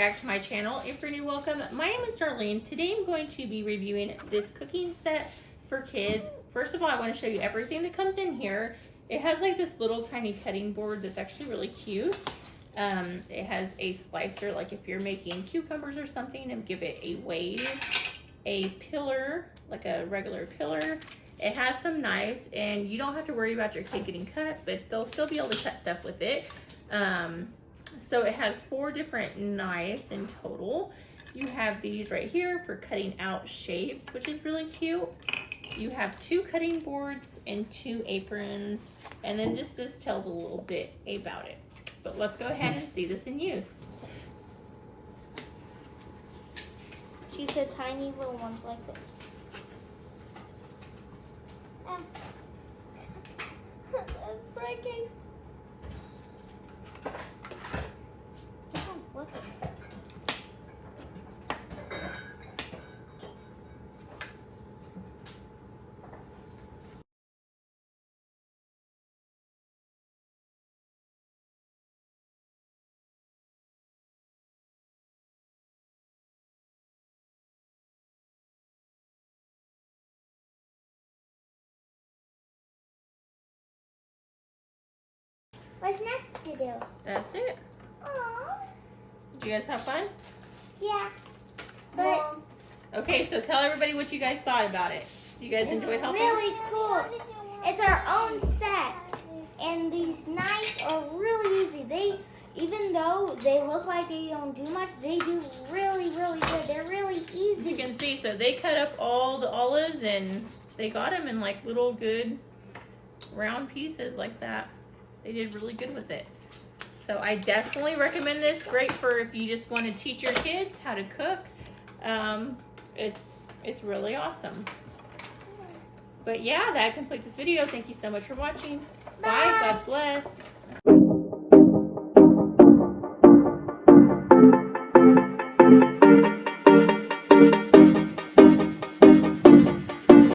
back to my channel. If you're new, welcome. My name is Darlene. Today I'm going to be reviewing this cooking set for kids. First of all, I want to show you everything that comes in here. It has like this little tiny cutting board that's actually really cute. It has a slicer, like if you're making cucumbers or something, and give it a wave, a pillar, like a regular pillar. It has some knives, and you don't have to worry about your kid getting cut, but they'll still be able to cut stuff with it. So it has 4 different knives in total. You have these right here for cutting out shapes, which is really cute. You have 2 cutting boards and 2 aprons, and then just this tells a little bit about it. But let's go ahead and see this in use. She said tiny little ones like this. It's breaking. What's next to do? That's it. Aww. Did you guys have fun? Yeah. But okay, so tell everybody what you guys thought about it. You guys enjoy helping? Really cool. It's our own set, and these knives are really easy. Even though they look like they don't do much, they do really, really good. They're really easy. You can see, so they cut up all the olives and they got them in like little good round pieces like that. They did really good with it. So I definitely recommend this. Great for if you just want to teach your kids how to cook. It's really awesome. But yeah, that completes this video. Thank you so much for watching. Bye. God bless.